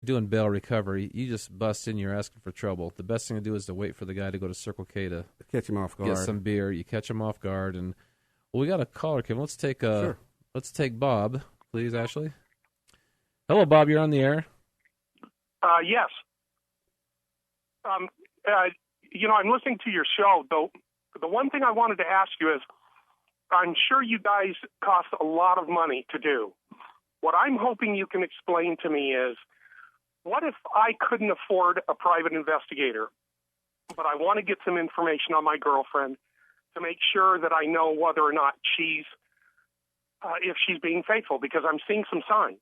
doing bail recovery, you just bust in, you're asking for trouble. The best thing to do is to wait for the guy to go to Circle K to catch him off guard. Get some beer. You catch him off guard, and we got a caller, Kim. Let's take Bob, please, Ashley. Hello, Bob. You're on the air. Yes. I'm listening to your show, though. The one thing I wanted to ask you is, I'm sure you guys cost a lot of money to do. What I'm hoping you can explain to me is, what if I couldn't afford a private investigator, but I want to get some information on my girlfriend to make sure that I know whether or not if she's being faithful, because I'm seeing some signs.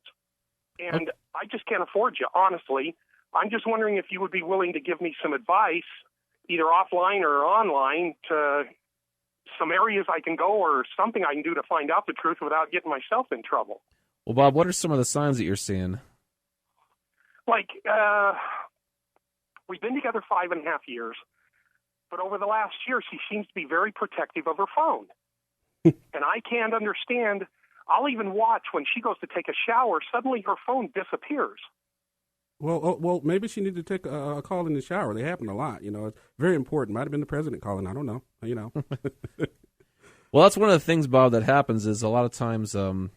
And I just can't afford you, honestly. I'm just wondering if you would be willing to give me some advice, either offline or online, to some areas I can go or something I can do to find out the truth without getting myself in trouble. Well, Bob, what are some of the signs that you're seeing? Like, we've been together 5.5 years, but over the last year, she seems to be very protective of her phone. And I can't understand. I'll even watch when she goes to take a shower, suddenly her phone disappears. Well, maybe she needed to take a call in the shower. They happen a lot. It's very important. Might have been the president calling. I don't know. Well, that's one of the things, Bob, that happens is a lot of times in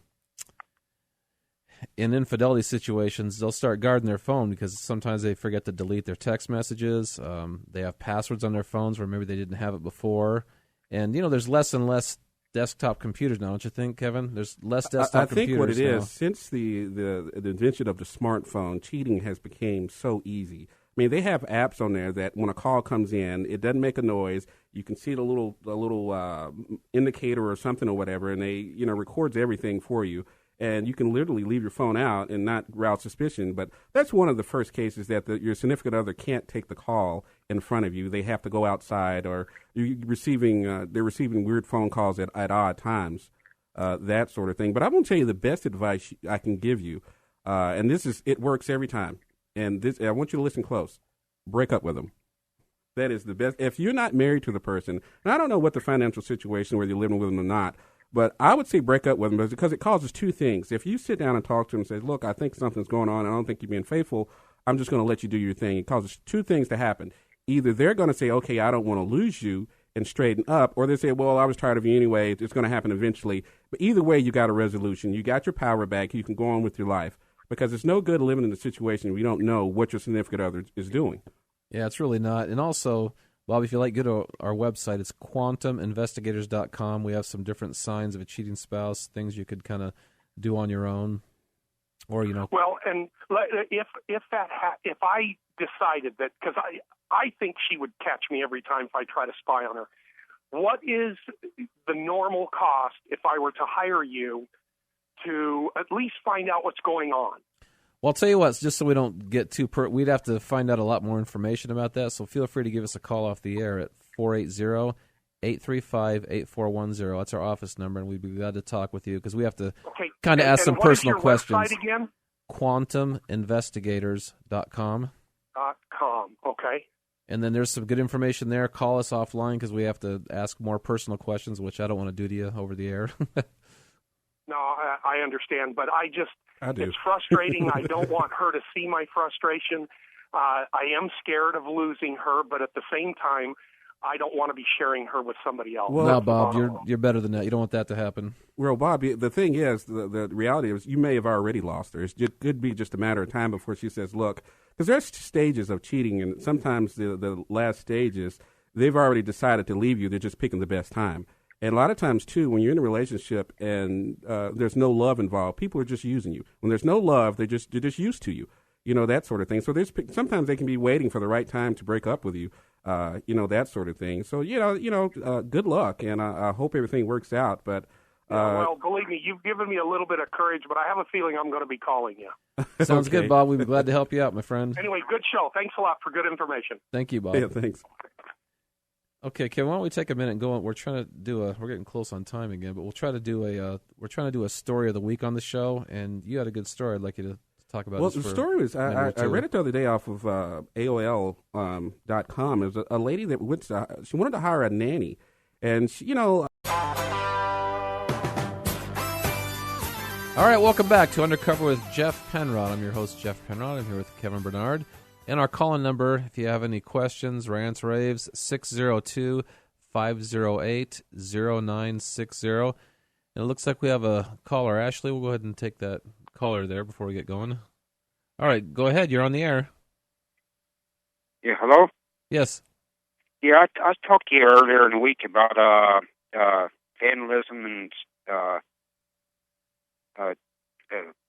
infidelity situations, they'll start guarding their phone because sometimes they forget to delete their text messages. They have passwords on their phones where maybe they didn't have it before. And, there's less and less desktop computers now, don't you think, Kevin? There's less desktop computers. I think what it now is, since the invention of the smartphone, cheating has become so easy. I mean, they have apps on there that when a call comes in, it doesn't make a noise. You can see the little indicator or something or whatever, and they records everything for you. And you can literally leave your phone out and not rouse suspicion. But that's one of the first cases that your significant other can't take the call in front of you. They have to go outside, or they're receiving weird phone calls at odd times, that sort of thing. But I'm going to tell you the best advice I can give you, and it works every time. And I want you to listen close. Break up with them. That is the best. If you're not married to the person, and I don't know what the financial situation, whether you're living with them or not, but I would say break up with them because it causes two things. If you sit down and talk to them and say, look, I think something's going on, I don't think you're being faithful, I'm just going to let you do your thing. It causes two things to happen. Either they're going to say, okay, I don't want to lose you and straighten up, or they say, well, I was tired of you anyway, it's going to happen eventually. But either way, you got a resolution. You got your power back. You can go on with your life because it's no good living in a situation where you don't know what your significant other is doing. Yeah, it's really not. And also, Bob, if you like, go to our website. It's quantuminvestigators.com. We have some different signs of a cheating spouse, things you could kind of do on your own, or Well, and if I decided that, because I think she would catch me every time if I try to spy on her. What is the normal cost if I were to hire you to at least find out what's going on? Well, I'll tell you what, just so we don't get too we'd have to find out a lot more information about that, so feel free to give us a call off the air at 480-835-8410. That's our office number, and we'd be glad to talk with you because we have to kind of ask some personal questions. What is your website again? quantuminvestigators.com. Okay. And then there's some good information there. Call us offline because we have to ask more personal questions, which I don't want to do to you over the air. No, I understand, but I do. It's frustrating. I don't want her to see my frustration. I am scared of losing her, but at the same time, I don't want to be sharing her with somebody else. Well, no, Bob, you're better than that. You don't want that to happen. Well, Bob, the thing is, the reality is you may have already lost her. It could be just a matter of time before she says, look, because there's stages of cheating, and sometimes the last stages, they've already decided to leave you. They're just picking the best time. And a lot of times, too, when you're in a relationship and there's no love involved, people are just using you. When there's no love, they're just used to you, that sort of thing. So sometimes they can be waiting for the right time to break up with you, that sort of thing. So, good luck, and I hope everything works out. But well, believe me, you've given me a little bit of courage, but I have a feeling I'm going to be calling you. Sounds good, Bob. We'd be glad to help you out, my friend. Anyway, good show. Thanks a lot for good information. Thank you, Bob. Yeah, thanks. Okay, Kevin, why don't we take a minute and go on? We're getting close on time again, but we're trying to do a story of the week on the show, and you had a good story I'd like you to talk about. Well, the story was, I read it the other day off of AOL.com. It was a lady that she wanted to hire a nanny, and she, All right, welcome back to Undercover with Jeff Penrod. I'm your host, Jeff Penrod. I'm here with Kevin Bernard. And our call-in number, if you have any questions, rants, raves, 602-508-0960. And it looks like we have a caller. Ashley, we'll go ahead and take that caller there before we get going. All right, go ahead. You're on the air. Yeah, hello? Yes. Yeah, I talked to you earlier in the week about vandalism and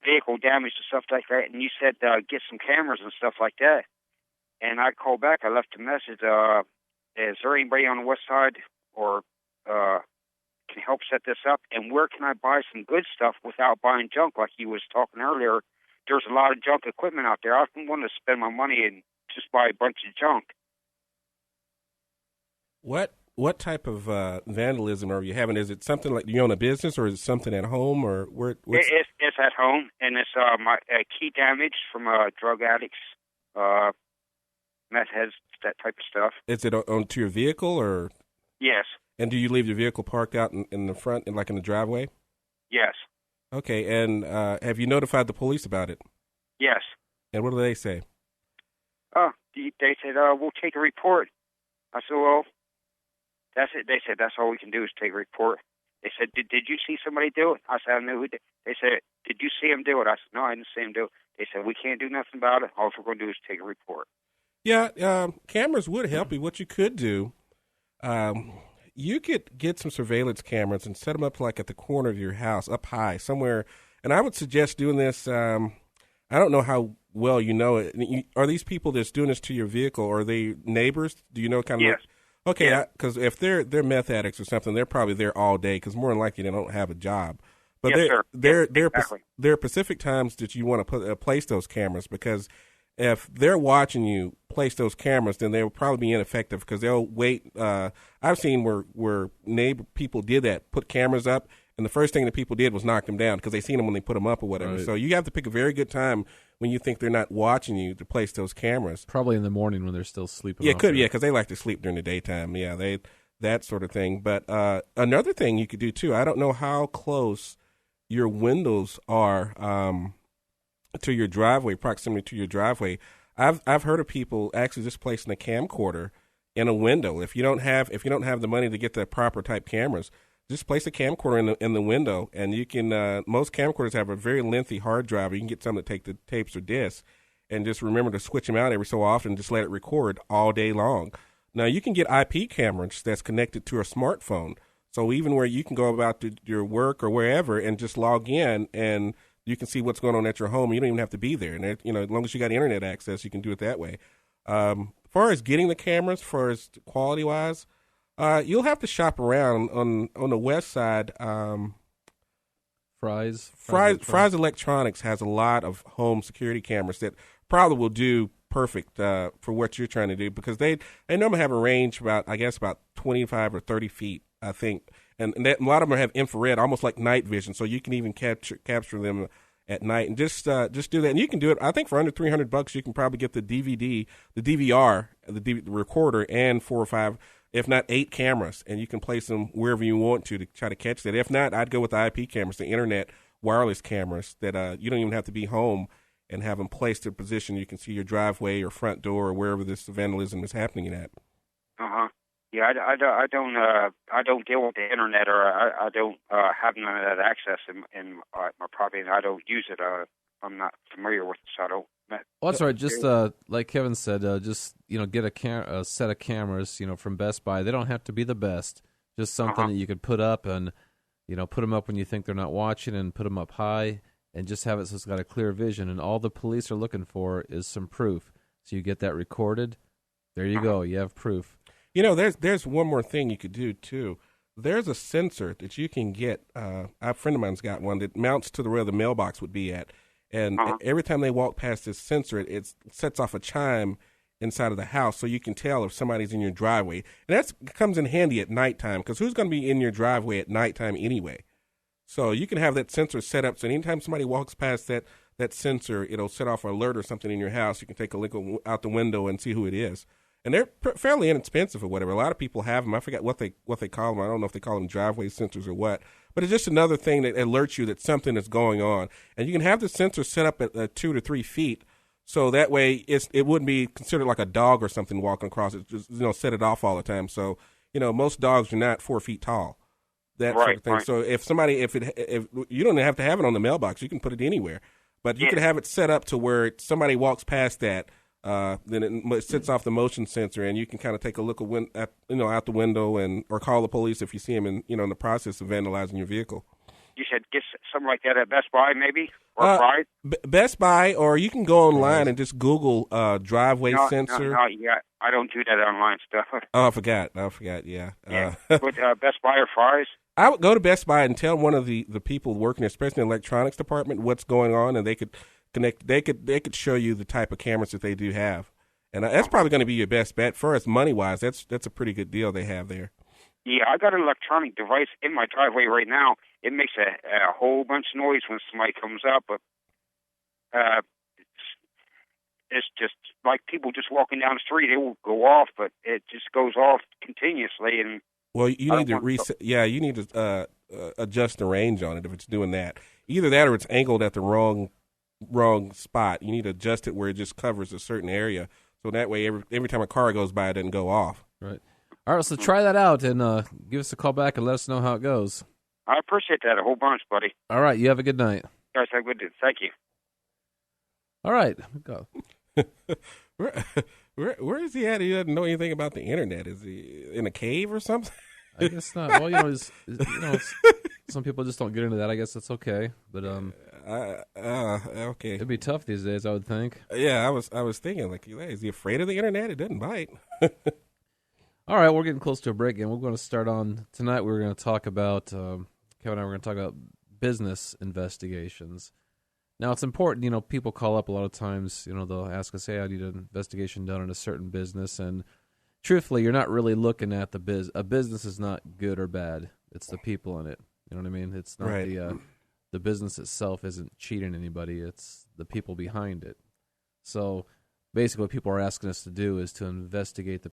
vehicle damage and stuff like that, and you said get some cameras and stuff like that. And I called back. I left a message. Is there anybody on the west side or can help set this up? And where can I buy some good stuff without buying junk like you was talking earlier? There's a lot of junk equipment out there. I don't want to spend my money and just buy a bunch of junk. What type of vandalism are you having? Is it something like you own a business, or is it something at home, or where? It's at home, and it's my key damage from drug addicts, meth heads, that type of stuff. Is it onto your vehicle, or? Yes. And do you leave your vehicle parked out in the front, like in the driveway? Yes. Okay, and have you notified the police about it? Yes. And what do they say? They said, we'll take a report. I said, well, that's it. They said, that's all we can do is take a report. They said, did you see somebody do it? I said, I knew who did. They said, did you see him do it? I said, no, I didn't see him do it. They said, we can't do nothing about it. All we're going to do is take a report. Yeah, cameras would help you. What you could do, you could get some surveillance cameras and set them up like at the corner of your house, up high, somewhere. And I would suggest doing this. I don't know how well you know it. Are these people that's doing this to your vehicle, are they neighbors? Do you know kind of? Yes. Okay, because if they're meth addicts or something, they're probably there all day because more than likely they don't have a job. But yes, sir. there are specific times that you want to place those cameras, because if they're watching you place those cameras, then they will probably be ineffective because they'll wait. I've seen where neighbor people did that, put cameras up, and the first thing that people did was knock them down because they seen them when they put them up or whatever. Right. So you have to pick a very good time when you think they're not watching you to place those cameras. Probably in the morning when they're still sleeping. Yeah, because they like to sleep during the daytime. Yeah, that sort of thing. But another thing you could do too, I don't know how close your windows are to your driveway, proximity to your driveway. I've heard of people actually just placing a camcorder in a window. If you don't have the money to get the proper type cameras, just place a camcorder in the window, and you can. Most camcorders have a very lengthy hard drive. You can get some that take the tapes or discs, and just remember to switch them out every so often. Just let it record all day long. Now you can get IP cameras that's connected to a smartphone, so even where you can go about your work or wherever and just log in, and you can see what's going on at your home. You don't even have to be there, and as long as you got internet access, you can do it that way. As far as getting the cameras, as quality wise. You'll have to shop around on the west side. Fry's Electronics has a lot of home security cameras that probably will do perfect for what you're trying to do, because they normally have a range about 25 or 30 feet, I think, and a lot of them have infrared, almost like night vision, so you can even capture them at night, and just do that. And you can do it. I think for under $300, you can probably get the DVD, the DVR, the recorder, and 4 or 5. If not 8 cameras, and you can place them wherever you want to try to catch that. If not, I'd go with the IP cameras, the internet wireless cameras that you don't even have to be home, and have them placed in a position you can see your driveway or front door or wherever this vandalism is happening at. Yeah, I don't deal with the internet, or I don't have none of that access in my property, and I don't use it. I'm not familiar with it, so I don't. Well, that's right. Just like Kevin said, get a set of cameras, from Best Buy. They don't have to be the best. Just something that you could put up and, put them up when you think they're not watching, and put them up high, and just have it so it's got a clear vision. And all the police are looking for is some proof. So you get that recorded. There you go. You have proof. There's one more thing you could do too. There's a sensor that you can get. A friend of mine's got one that mounts to where the mailbox would be at. And every time they walk past this sensor, it sets off a chime inside of the house, so you can tell if somebody's in your driveway. And that comes in handy at nighttime, because who's going to be in your driveway at nighttime anyway? So you can have that sensor set up, so anytime somebody walks past that sensor, it'll set off an alert or something in your house. You can take a look out the window and see who it is. And they're fairly inexpensive or whatever. A lot of people have them. I forget what they call them. I don't know if they call them driveway sensors or what. But it's just another thing that alerts you that something is going on. And you can have the sensor set up at 2 to 3 feet, so that way it wouldn't be considered like a dog or something walking across it. Just set it off all the time. So most dogs are not 4 feet tall. That sort of thing. Right. So if you don't have to have it on the mailbox, you can put it anywhere. But you can have it set up to where somebody walks past that. Then it sets off the motion sensor, and you can kind of take a look at out the window or call the police if you see them in the process of vandalizing your vehicle. You said get something like that at Best Buy, maybe, or Fry's? Best Buy, or you can go online and just Google driveway sensor. No, yeah, I don't do that online stuff. Oh, I forgot. Yeah. But Best Buy or Fry's? I would go to Best Buy and tell one of the people working, especially in the electronics department, what's going on, and they could connect. They could show you the type of cameras that they do have, and that's probably going to be your best bet for us money wise. That's a pretty good deal they have there. Yeah, I got an electronic device in my driveway right now. It makes a whole bunch of noise when somebody comes up, but it's just like people just walking down the street. It will go off, but it just goes off continuously. And well, you need to reset. Yeah, you need to adjust the range on it if it's doing that. Either that or it's angled at the wrong spot. You need to adjust it where it just covers a certain area, so that way every time a car goes by, it doesn't go off. Right. All right, so try that out and give us a call back and let us know how it goes. I appreciate that a whole bunch, buddy. All right, you have a good night. Guys, have a good day. Thank you. All right. Go. Where is he at? He doesn't know anything about the internet. Is he in a cave or something? I guess not. Well, some people just don't get into that. I guess that's okay. But okay. It'd be tough these days, I would think. Yeah, I was thinking, like, is he afraid of the internet? It doesn't bite. All right, we're getting close to a break, and we're going to start on tonight. We're going to talk about Kevin and I were going to talk about business investigations. Now, it's important. People call up a lot of times. They'll ask us, "Hey, I need an investigation done on a certain business," and truthfully, you're not really looking at the a business is not good or bad. It's the people in it. You know what I mean? It's not right. The business itself isn't cheating anybody. It's the people behind it. So basically what people are asking us to do is to investigate the